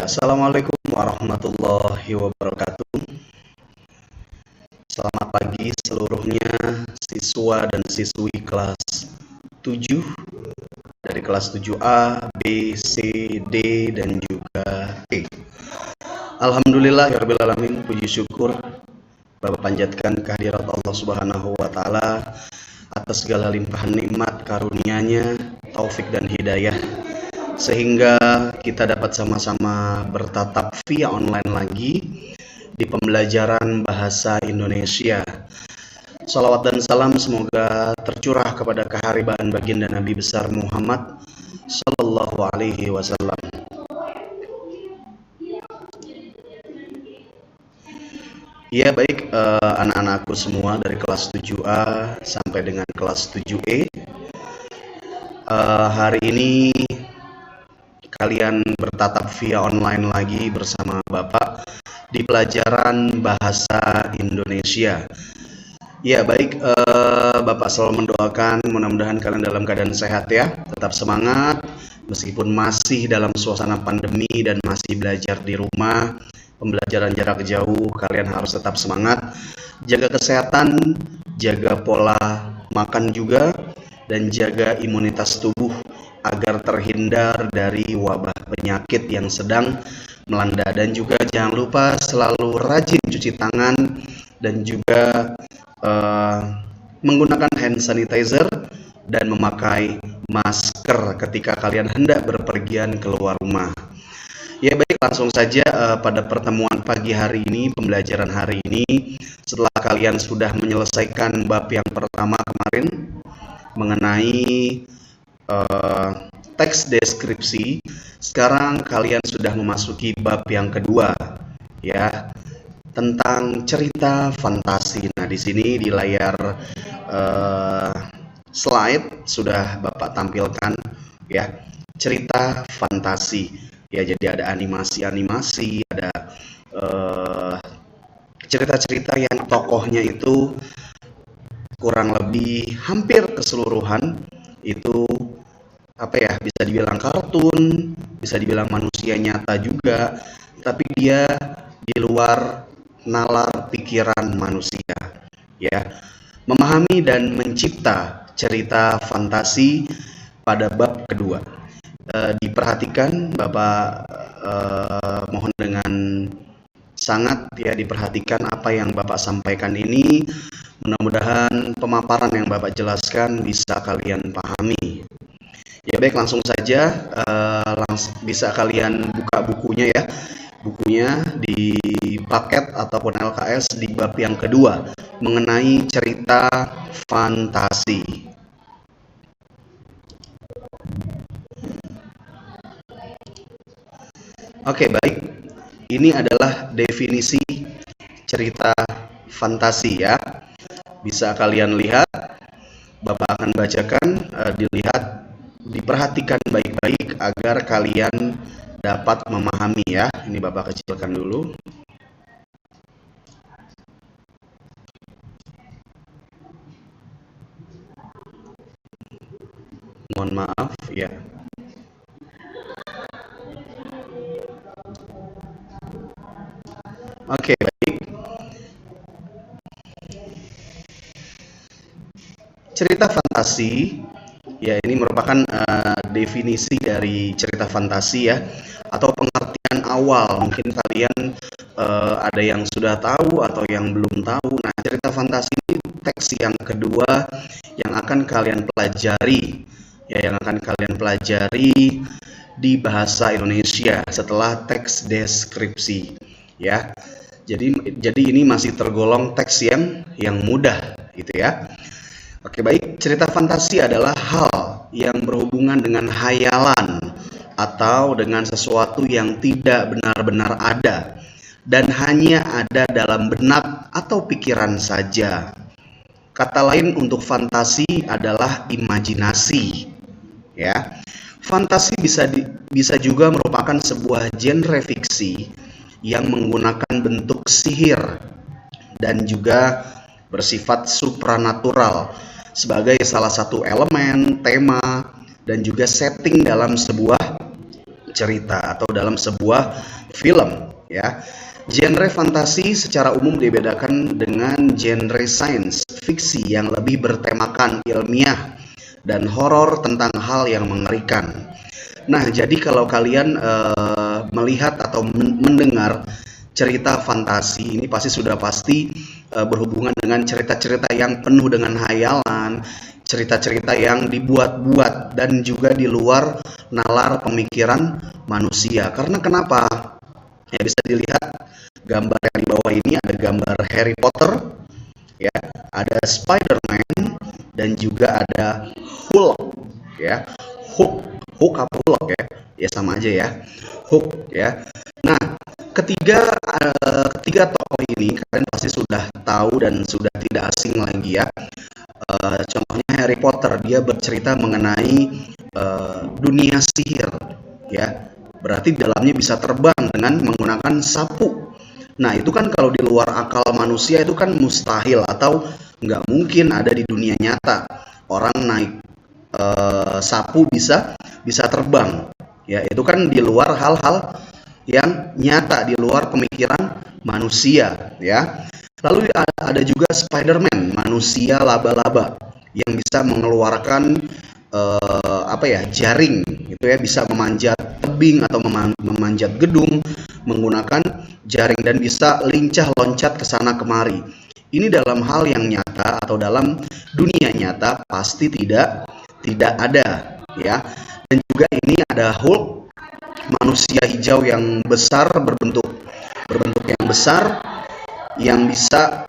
Assalamualaikum warahmatullahi wabarakatuh. Selamat pagi seluruhnya siswa dan siswi kelas 7 dari kelas 7A, B, C, D, dan juga E. Alhamdulillah ya rabbil alamin, puji syukur Bapak panjatkan kehadirat Allah Subhanahu wa taala atas segala limpahan nikmat karunia-Nya, taufik dan hidayah, sehingga kita dapat sama-sama bertatap via online lagi di pembelajaran bahasa Indonesia. Salawat dan salam semoga tercurah kepada keharibaan baginda Nabi besar Muhammad Sallallahu Alaihi Wasallam. Ya baik, anak-anakku semua dari kelas 7A sampai dengan kelas 7E. Hari ini kalian bertatap via online lagi bersama Bapak di pelajaran bahasa Indonesia. Ya baik, Bapak selalu mendoakan mudah-mudahan kalian dalam keadaan sehat ya, tetap semangat meskipun masih dalam suasana pandemi dan masih belajar di rumah, pembelajaran jarak jauh. Kalian harus tetap semangat, jaga kesehatan, jaga pola makan juga, dan jaga imunitas tubuh agar terhindar dari wabah penyakit yang sedang melanda. Dan juga jangan lupa selalu rajin cuci tangan dan juga menggunakan hand sanitizer dan memakai masker ketika kalian hendak berpergian keluar rumah. Ya baik, langsung saja pada pertemuan pagi hari ini, pembelajaran hari ini, setelah kalian sudah menyelesaikan bab yang pertama kemarin mengenai teks deskripsi, sekarang kalian sudah memasuki bab yang kedua ya, tentang cerita fantasi. Nah, di sini di layar slide sudah Bapak tampilkan ya, cerita fantasi. Ya, jadi ada animasi-animasi, ada cerita-cerita yang tokohnya itu kurang lebih hampir keseluruhan itu bisa dibilang kartun, bisa dibilang manusia nyata juga, tapi dia di luar nalar pikiran manusia ya. Memahami dan mencipta cerita fantasi pada bab kedua. Diperhatikan Bapak, mohon dengan sangat ya, diperhatikan apa yang Bapak sampaikan ini. Mudah-mudahan pemaparan yang Bapak jelaskan bisa kalian pahami. Ya baik, langsung saja bisa kalian buka bukunya ya. Bukunya di paket ataupun LKS di bab yang kedua mengenai cerita fantasi. Oke baik, ini adalah definisi cerita fantasi ya. Bisa kalian lihat, Bapak akan bacakan, dilihat, diperhatikan baik-baik agar kalian dapat memahami ya. Ini Bapak kecilkan dulu. Mohon maaf ya. Oke baik. Cerita fantasi ya, ini merupakan definisi dari cerita fantasi ya, atau pengertian awal. Mungkin kalian ada yang sudah tahu atau yang belum tahu. Nah, cerita fantasi ini teks yang kedua yang akan kalian pelajari ya, yang akan kalian pelajari di bahasa Indonesia setelah teks deskripsi ya. Jadi ini masih tergolong teks yang mudah gitu ya. Oke baik, cerita fantasi adalah hal yang berhubungan dengan hayalan atau dengan sesuatu yang tidak benar-benar ada dan hanya ada dalam benak atau pikiran saja. Kata lain untuk fantasi adalah imajinasi ya. Fantasi bisa juga merupakan sebuah genre fiksi yang menggunakan bentuk sihir dan juga bersifat supranatural sebagai salah satu elemen, tema, dan juga setting dalam sebuah cerita atau dalam sebuah film ya. Genre fantasi secara umum dibedakan dengan genre sains fiksi yang lebih bertemakan ilmiah dan horor tentang hal yang mengerikan. Nah, jadi kalau kalian melihat atau mendengar cerita fantasi, ini pasti berhubungan dengan cerita-cerita yang penuh dengan hayalan, cerita-cerita yang dibuat-buat dan juga di luar nalar pemikiran manusia. Karena kenapa? Ya, bisa dilihat gambar yang di bawah ini, ada gambar Harry Potter, ya, ada Spider-Man, dan juga ada Hulk, ya. Hulk apa Hulk ya? Ya sama aja ya. Hulk ya. Nah, ketiga tokoh ini kalian pasti sudah tahu dan sudah tidak asing lagi ya. Contohnya Harry Potter, dia bercerita mengenai dunia sihir ya. Berarti dalamnya bisa terbang dengan menggunakan sapu. Nah, itu kan kalau di luar akal manusia itu kan mustahil atau nggak mungkin ada di dunia nyata. Orang naik sapu bisa terbang. Ya, itu kan di luar hal-hal yang nyata, di luar pemikiran manusia ya. Lalu ada juga Spider-Man, manusia laba-laba yang bisa mengeluarkan jaring gitu ya, bisa memanjat tebing atau memanjat gedung menggunakan jaring dan bisa lincah loncat ke sana kemari. Ini dalam hal yang nyata atau dalam dunia nyata pasti tidak ada ya. Dan juga ini ada Hulk, manusia hijau yang besar, berbentuk yang besar, yang bisa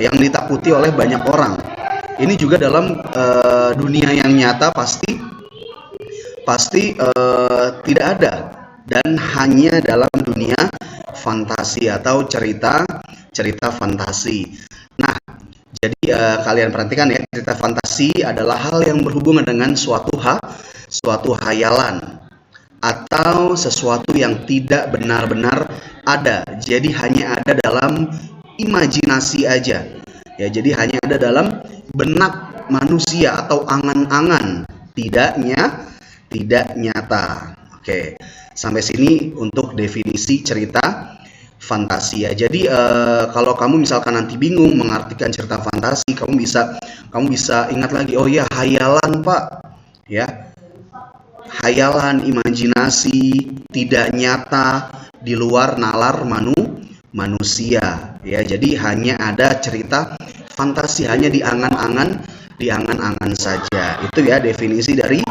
yang ditakuti oleh banyak orang. Ini juga dalam dunia yang nyata pasti tidak ada, dan hanya dalam dunia fantasi atau cerita fantasi. Nah, jadi kalian perhatikan ya, cerita fantasi adalah hal yang berhubungan dengan suatu hayalan atau sesuatu yang tidak benar-benar ada. Jadi hanya ada dalam imajinasi aja. Ya, jadi hanya ada dalam benak manusia atau angan-angan, tidak nyata. Oke, sampai sini untuk definisi cerita fantasi ya. Jadi kalau kamu misalkan nanti bingung mengartikan cerita fantasi, kamu bisa ingat lagi, oh ya, hayalan Pak, ya, hayalan, imajinasi, tidak nyata, di luar nalar manusia ya. Jadi hanya ada cerita fantasi, hanya di angan-angan saja. Itu ya definisi dari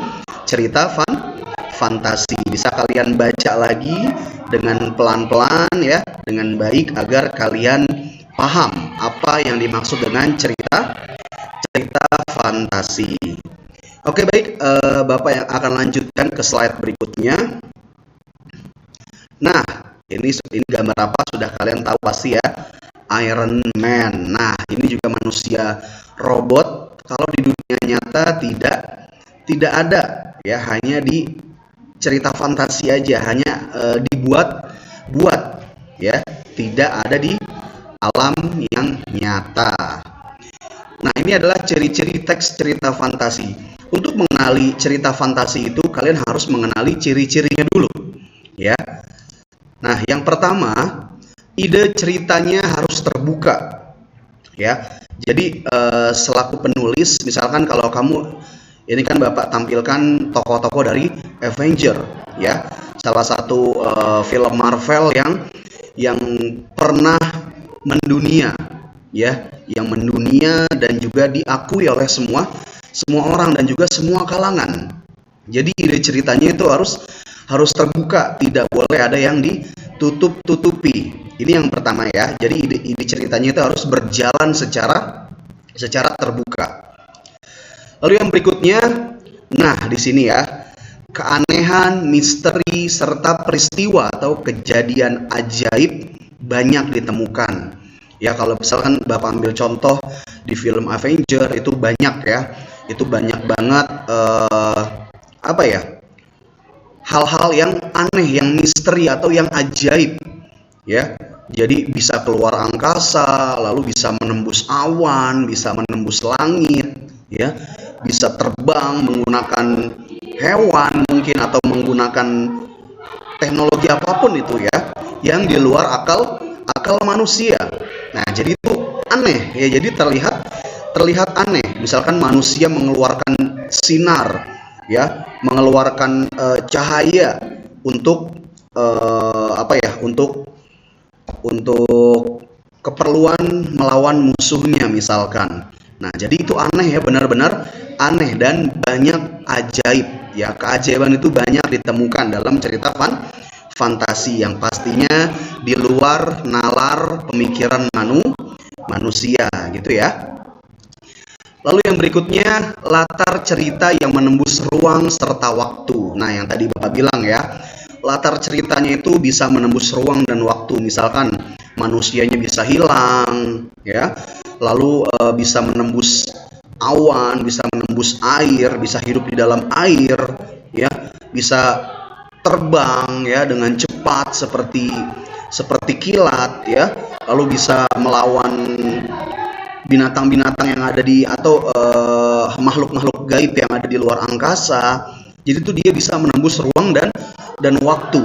cerita fantasi. Bisa kalian baca lagi dengan pelan-pelan ya, dengan baik agar kalian paham apa yang dimaksud dengan cerita fantasi. Oke, baik, Bapak yang akan lanjutkan ke slide berikutnya. Nah, ini gambar apa sudah kalian tahu pasti ya, Iron Man. Nah, ini juga manusia robot. Kalau di dunia nyata tidak ada ya, hanya di cerita fantasi aja, hanya dibuat ya, tidak ada di alam yang nyata. Nah, ini adalah ciri-ciri teks cerita fantasi. Untuk mengenali cerita fantasi itu kalian harus mengenali ciri-cirinya dulu ya. Nah, yang pertama, ide ceritanya harus terbuka ya. Jadi selaku penulis, misalkan kalau kamu ini kan Bapak tampilkan tokoh-tokoh dari Avenger ya, salah satu film Marvel yang pernah mendunia ya, yang mendunia dan juga diakui oleh semua orang dan juga semua kalangan. Jadi ide ceritanya itu harus terbuka, tidak boleh ada yang ditutup-tutupi. Ini yang pertama ya. Jadi ide ceritanya itu harus berjalan secara terbuka. Lalu yang berikutnya, nah di sini ya, keanehan, misteri serta peristiwa atau kejadian ajaib banyak ditemukan. Ya, kalau misalkan Bapak ambil contoh di film Avenger itu banyak ya. Itu banyak banget hal-hal yang aneh, yang misteri atau yang ajaib ya. Jadi bisa keluar angkasa, lalu bisa menembus awan, bisa menembus langit ya, bisa terbang menggunakan hewan mungkin, atau menggunakan teknologi apapun itu ya, yang di luar akal manusia. Nah, jadi itu aneh ya, jadi terlihat aneh. Misalkan manusia mengeluarkan sinar ya, mengeluarkan cahaya untuk apa ya, untuk keperluan melawan musuhnya misalkan. Nah, jadi itu aneh ya, benar-benar aneh dan banyak ajaib ya. Keajaiban itu banyak ditemukan dalam cerita fantasi yang pastinya di luar nalar pemikiran manusia gitu ya. Lalu yang berikutnya, latar cerita yang menembus ruang serta waktu. Nah, yang tadi Bapak bilang ya, latar ceritanya itu bisa menembus ruang dan waktu. Misalkan manusianya bisa hilang ya, lalu bisa menembus awan, bisa menembus air, bisa hidup di dalam air ya, bisa terbang ya dengan cepat seperti kilat ya, lalu bisa melawan binatang-binatang yang ada di atau makhluk-makhluk gaib yang ada di luar angkasa. Jadi itu dia bisa menembus ruang dan waktu.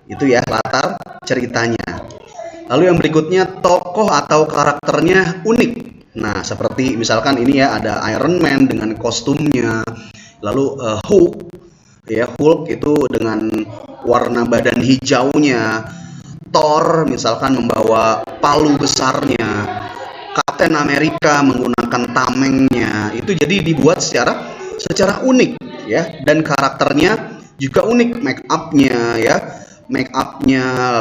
Itu ya latar ceritanya. Lalu yang berikutnya, tokoh atau karakternya unik. Nah, seperti misalkan ini ya, ada Iron Man dengan kostumnya. Lalu Hulk ya, Hulk itu dengan warna badan hijaunya. Thor misalkan membawa palu besarnya. Captain America menggunakan tamengnya. Itu jadi dibuat secara unik ya, dan karakternya juga unik, make upnya ya,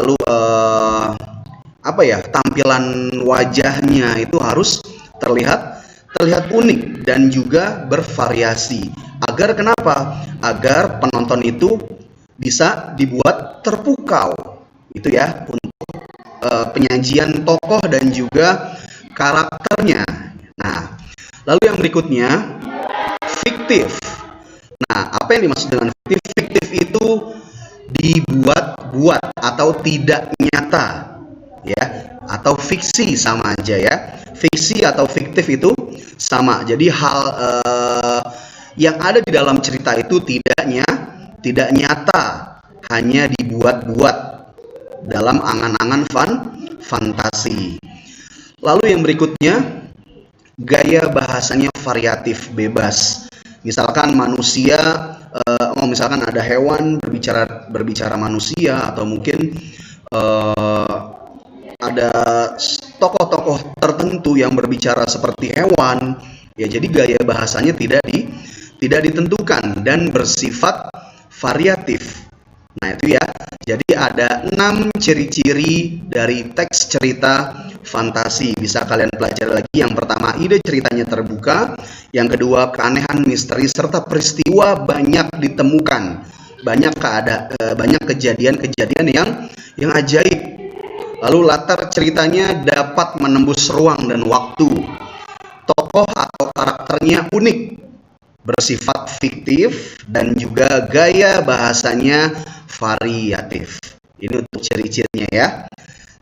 lalu apa ya, tampilan wajahnya itu harus terlihat unik dan juga bervariasi. Agar kenapa? Agar penonton itu bisa dibuat terpukau. Itu ya untuk penyajian tokoh dan juga karakternya. Nah, lalu yang berikutnya, fiktif. Nah, apa yang dimaksud dengan fiktif? Fiktif itu dibuat-buat atau tidak nyata ya, atau fiksi sama aja ya. Fiksi atau fiktif itu sama. Jadi hal yang ada di dalam cerita itu tidak nyata, hanya dibuat-buat dalam angan-angan fantasi. Lalu yang berikutnya, gaya bahasanya variatif, bebas. Misalkan manusia, misalkan ada hewan berbicara manusia, atau mungkin ada tokoh-tokoh tertentu yang berbicara seperti hewan. Ya, jadi gaya bahasanya tidak ditentukan dan bersifat variatif. Nah, itu ya. Jadi ada 6 ciri-ciri dari teks cerita fantasi. Bisa kalian pelajari lagi. Yang pertama, ide ceritanya terbuka. Yang kedua, keanehan, misteri, serta peristiwa banyak ditemukan. Banyak kejadian-kejadian yang ajaib. Lalu latar ceritanya dapat menembus ruang dan waktu. Tokoh atau karakternya unik, bersifat fiktif, dan juga gaya bahasanya variatif. Ini untuk ciri-cirinya ya.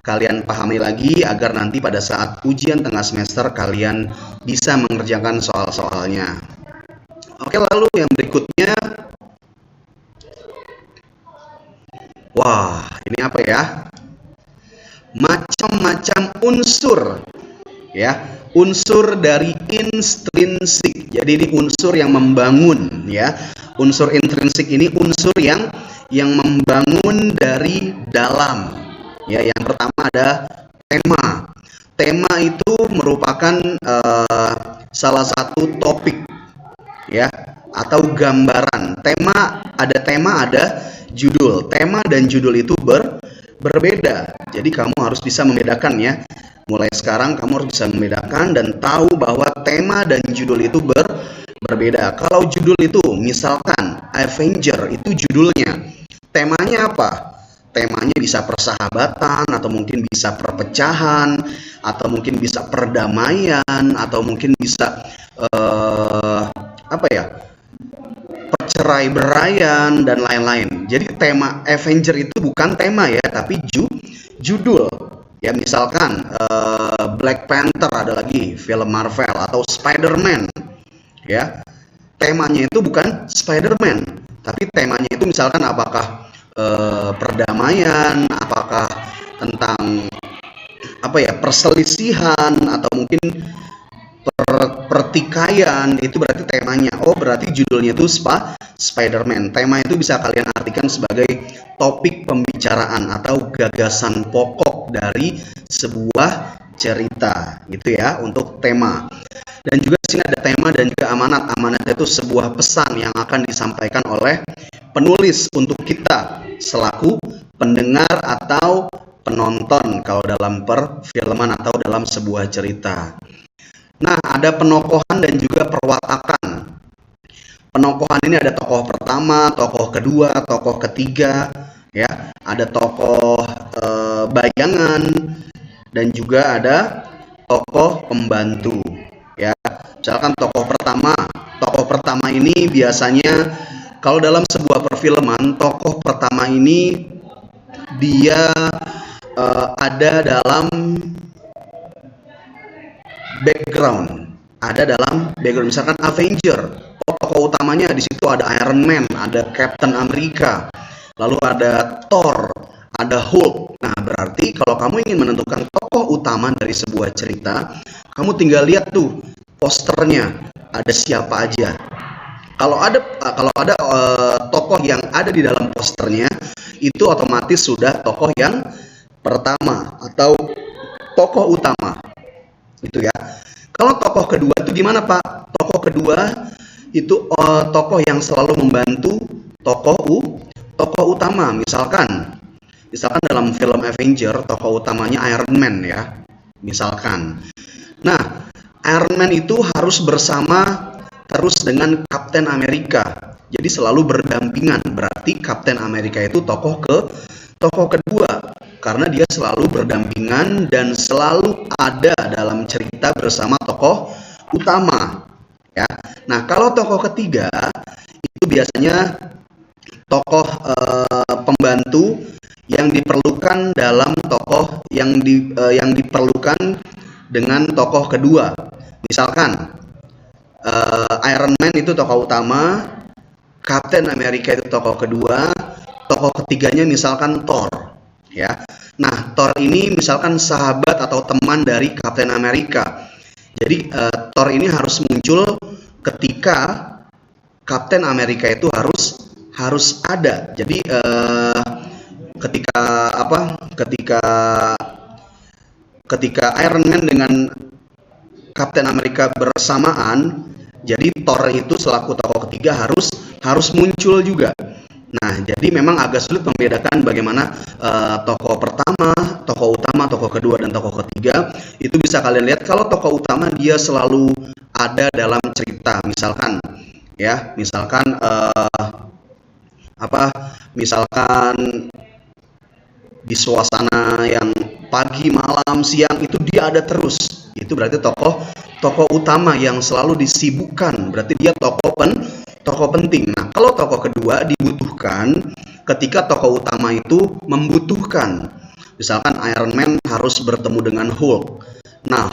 Kalian pahami lagi agar nanti pada saat ujian tengah semester kalian bisa mengerjakan soal-soalnya. Oke, lalu yang berikutnya. Wah, ini apa ya? Macam-macam unsur ya. Unsur dari intrinsik. Jadi ini unsur yang membangun ya. Unsur intrinsik ini unsur yang membangun dari dalam. Ya, yang pertama ada tema. Tema itu merupakan salah satu topik ya, atau gambaran. Tema ada judul. Tema dan judul itu berbeda. Jadi kamu harus bisa membedakan ya. Mulai sekarang kamu harus bisa membedakan dan tahu bahwa tema dan judul itu berbeda. Kalau judul itu misalkan Avenger, itu judulnya. Temanya apa? Temanya bisa persahabatan, atau mungkin bisa perpecahan, atau mungkin bisa perdamaian, atau mungkin bisa perceraian dan lain-lain. Jadi tema Avenger itu bukan tema ya, tapi judul. Ya, misalkan Black Panther, ada lagi film Marvel, atau Spider-Man. Ya, temanya itu bukan Spider-Man, tapi temanya itu misalkan apakah perdamaian, apakah tentang apa ya, perselisihan, atau mungkin pertikaian. Itu berarti temanya. Oh, berarti judulnya itu Spider-Man. Tema itu bisa kalian artikan sebagai topik pembicaraan atau gagasan pokok dari sebuah cerita, gitu ya, untuk tema. Dan juga di sini ada tema dan juga amanat. Amanat itu sebuah pesan yang akan disampaikan oleh penulis untuk kita selaku pendengar atau penonton kalau dalam perfilman atau dalam sebuah cerita. Nah, ada penokohan dan juga perwatakan. Penokohan ini ada tokoh pertama, tokoh kedua, tokoh ketiga, ya. Ada tokoh bayangan dan juga ada tokoh pembantu, ya. Misalkan tokoh pertama ini biasanya kalau dalam sebuah perfilman, tokoh pertama ini dia ada dalam background, misalkan Avenger. Tokoh utamanya di situ ada Iron Man, ada Captain America, lalu ada Thor, ada Hulk. Nah, berarti kalau kamu ingin menentukan tokoh utama dari sebuah cerita, kamu tinggal lihat tuh posternya, ada siapa aja. Kalau ada tokoh yang ada di dalam posternya, itu otomatis sudah tokoh yang pertama atau tokoh utama. Itu ya. Kalau tokoh kedua itu gimana, Pak? Tokoh kedua itu tokoh yang selalu membantu tokoh utama. Misalkan dalam film Avenger, tokoh utamanya Iron Man, ya. Misalkan. Nah, Iron Man itu harus bersama terus dengan Captain America. Jadi selalu berdampingan. Berarti Captain America itu tokoh kedua, karena dia selalu berdampingan dan selalu ada dalam cerita bersama tokoh utama, ya. Nah, kalau tokoh ketiga itu biasanya tokoh pembantu yang diperlukan dalam tokoh yang diperlukan dengan tokoh kedua. Misalkan Iron Man itu tokoh utama, Captain America itu tokoh kedua, tokoh ketiganya misalkan Thor, ya. Nah, Thor ini misalkan sahabat atau teman dari Captain America. Jadi Thor ini harus muncul ketika Captain America itu harus ada. Jadi ketika Iron Man dengan Captain America bersamaan, jadi Thor itu selaku tokoh ketiga harus muncul juga. Nah, jadi memang agak sulit membedakan bagaimana tokoh pertama, tokoh utama, tokoh kedua, dan tokoh ketiga. Itu bisa kalian lihat kalau tokoh utama dia selalu ada dalam cerita. Misalkan di suasana yang pagi, malam, siang itu dia ada terus. Itu berarti tokoh utama yang selalu disibukkan. Berarti dia tokoh penting. Nah, kalau tokoh kedua dibutuhkan ketika tokoh utama itu membutuhkan. Misalkan Iron Man harus bertemu dengan Hulk. Nah,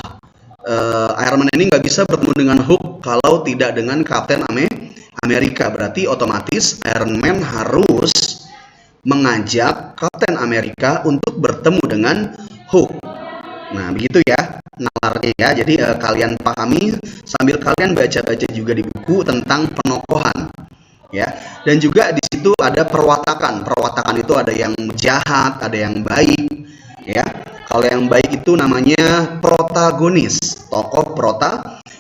Iron Man ini nggak bisa bertemu dengan Hulk kalau tidak dengan Captain America. Berarti otomatis Iron Man harus mengajak Captain America untuk bertemu dengan Hulk. Nah, begitu ya nalarnya, ya. Jadi kalian pahami sambil kalian baca-baca juga di buku tentang penokohan, ya. Dan juga di situ ada perwatakan. Perwatakan itu ada yang jahat, ada yang baik, ya. Kalau yang baik itu namanya protagonis, tokoh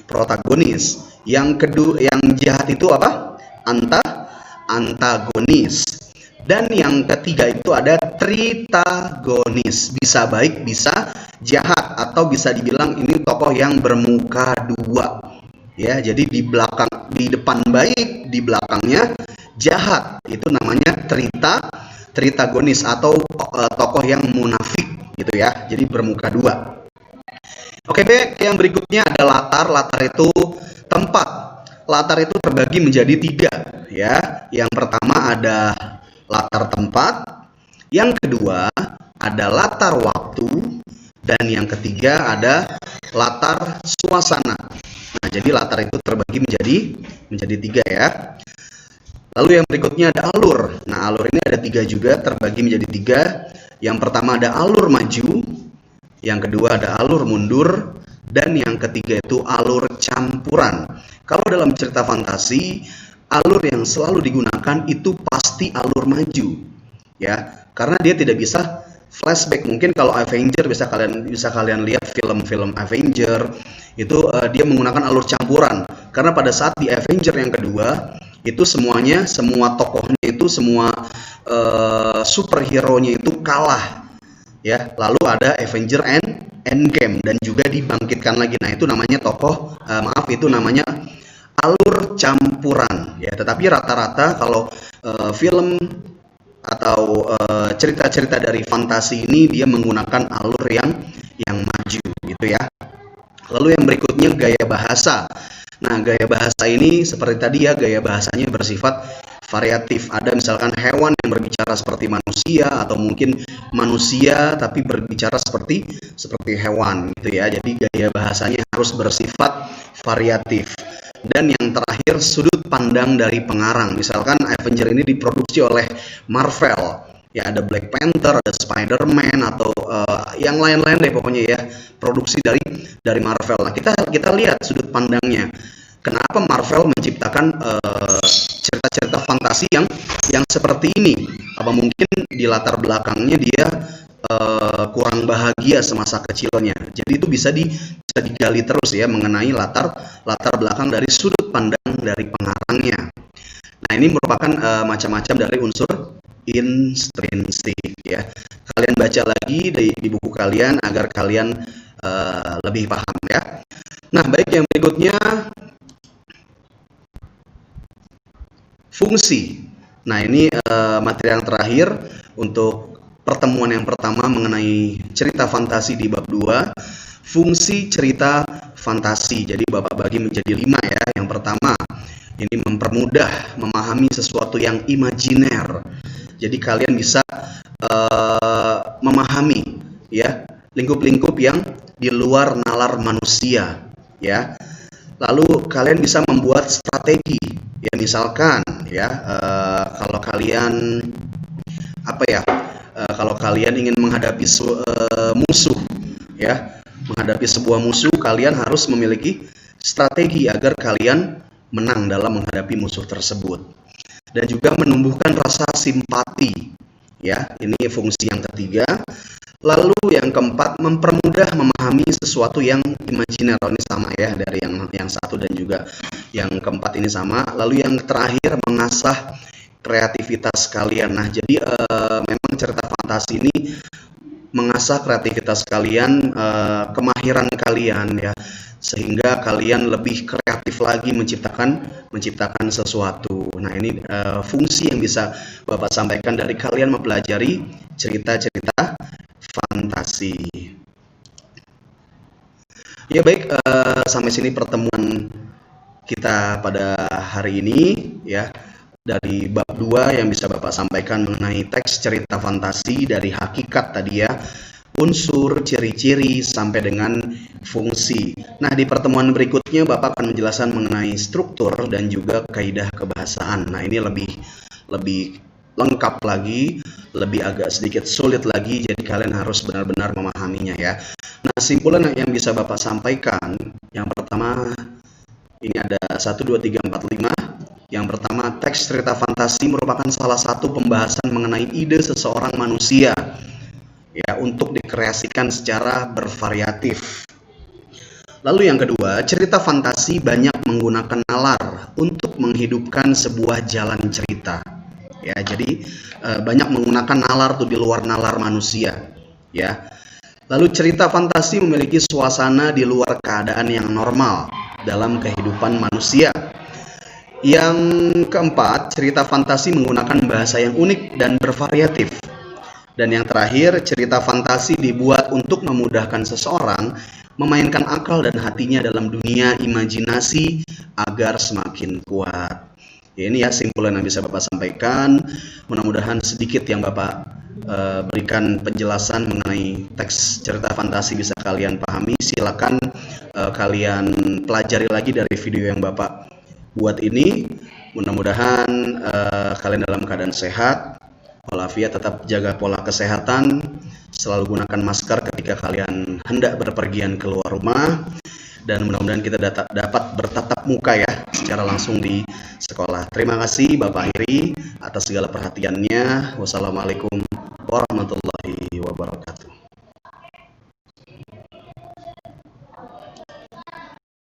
protagonis. Yang jahat itu apa? Antagonis. Dan yang ketiga itu ada tritagonis, bisa baik, bisa jahat, atau bisa dibilang ini tokoh yang bermuka dua, ya. Jadi di depan baik, di belakangnya jahat. Itu namanya tritagonis atau tokoh yang munafik, gitu ya. Jadi bermuka dua. Oke, yang berikutnya ada latar. Latar itu tempat. Latar itu terbagi menjadi 3, ya. Yang pertama ada latar tempat, yang kedua ada latar waktu, dan yang ketiga ada latar suasana. Nah, jadi latar itu terbagi menjadi 3, ya. Lalu yang berikutnya ada alur. Nah, alur ini ada 3 juga, terbagi menjadi 3. Yang pertama ada alur maju, yang kedua ada alur mundur, dan yang ketiga itu alur campuran. Kalau dalam cerita fantasi, alur yang selalu digunakan itu pasti alur maju, ya, karena dia tidak bisa flashback. Mungkin kalau Avenger bisa kalian lihat film-film Avenger itu dia menggunakan alur campuran, karena pada saat di Avenger yang kedua itu semua tokohnya itu semua superhero-nya itu kalah, ya. Lalu ada Avenger Endgame dan juga dibangkitkan lagi. Nah, itu namanya itu namanya alur campuran, ya. Tetapi rata-rata kalau film atau cerita-cerita dari fantasi ini dia menggunakan alur yang maju, gitu ya. Lalu yang berikutnya gaya bahasa. Nah, gaya bahasa ini seperti tadi ya, gaya bahasanya bersifat variatif. Ada misalkan hewan yang berbicara seperti manusia, atau mungkin manusia tapi berbicara seperti hewan, gitu ya. Jadi gaya bahasanya harus bersifat variatif. Dan yang terakhir, sudut pandang dari pengarang. Misalkan Avenger ini diproduksi oleh Marvel, ya, ada Black Panther, ada Spider-Man, atau yang lain-lain deh pokoknya ya, produksi dari Marvel. Nah, kita lihat sudut pandangnya. Kenapa Marvel menciptakan cerita-cerita fantasi yang seperti ini? Apa mungkin di latar belakangnya dia kurang bahagia semasa kecilnya? Jadi itu bisa digali terus ya, mengenai latar belakang dari sudut pandang dari pengarangnya. Nah, ini merupakan macam-macam dari unsur intrinsik, ya. Kalian baca lagi di buku kalian agar kalian lebih paham, ya. Nah, baik, yang berikutnya fungsi. Nah, ini materi yang terakhir untuk pertemuan yang pertama mengenai cerita fantasi di bab 2, fungsi cerita fantasi. Jadi Bapak bagi menjadi 5 ya. Yang pertama, ini mempermudah memahami sesuatu yang imajiner. Jadi kalian bisa memahami ya lingkup-lingkup yang di luar nalar manusia, ya. Lalu kalian bisa membuat strategi. Ya, misalkan ya kalau kalian kalau kalian ingin menghadapi musuh, ya, menghadapi sebuah musuh, kalian harus memiliki strategi agar kalian menang dalam menghadapi musuh tersebut. Dan juga menumbuhkan rasa simpati, ya, ini fungsi yang ketiga. Lalu yang keempat, mempermudah memahami sesuatu yang imajiner. Ini sama ya dari yang satu dan juga yang keempat ini sama. Lalu yang terakhir, mengasah kreativitas kalian. Nah, jadi memang cerita fantasi ini mengasah kreativitas kalian, kemahiran kalian, ya, sehingga kalian lebih kreatif lagi menciptakan sesuatu. Nah, ini fungsi yang bisa Bapak sampaikan dari kalian mempelajari cerita-cerita fantasi. Ya, baik, sampai sini pertemuan kita pada hari ini, ya, dari bab 2 yang bisa Bapak sampaikan mengenai teks cerita fantasi dari hakikat tadi ya, unsur, ciri-ciri, sampai dengan fungsi. Nah, di pertemuan berikutnya Bapak akan menjelaskan mengenai struktur dan juga kaidah kebahasaan. Nah, ini lebih lengkap lagi, lebih agak sedikit sulit lagi, jadi kalian harus benar-benar memahaminya ya. Nah, kesimpulan yang bisa Bapak sampaikan, yang pertama, ini ada 1, 2, 3, 4, 5. Yang pertama, teks cerita fantasi merupakan salah satu pembahasan mengenai ide seseorang manusia, ya, untuk dikreasikan secara bervariatif. Lalu yang kedua, cerita fantasi banyak menggunakan nalar untuk menghidupkan sebuah jalan cerita. Ya, jadi banyak menggunakan nalar tuh di luar nalar manusia, ya. Lalu cerita fantasi memiliki suasana di luar keadaan yang normal dalam kehidupan manusia. Yang keempat, cerita fantasi menggunakan bahasa yang unik dan bervariatif. Dan yang terakhir, cerita fantasi dibuat untuk memudahkan seseorang memainkan akal dan hatinya dalam dunia imajinasi agar semakin kuat. Ya, ini ya simpulan yang bisa Bapak sampaikan. Mudah-mudahan sedikit yang Bapak berikan penjelasan mengenai teks cerita fantasi bisa kalian pahami. Silakan kalian pelajari lagi dari video yang Bapak buat ini. Mudah-mudahan kalian dalam keadaan sehat walafiat, tetap jaga pola kesehatan, selalu gunakan masker ketika kalian hendak berpergian keluar rumah, dan mudah-mudahan kita dapat bertatap muka ya secara langsung di sekolah. Terima kasih Bapak Heri atas segala perhatiannya. Wassalamualaikum warahmatullahi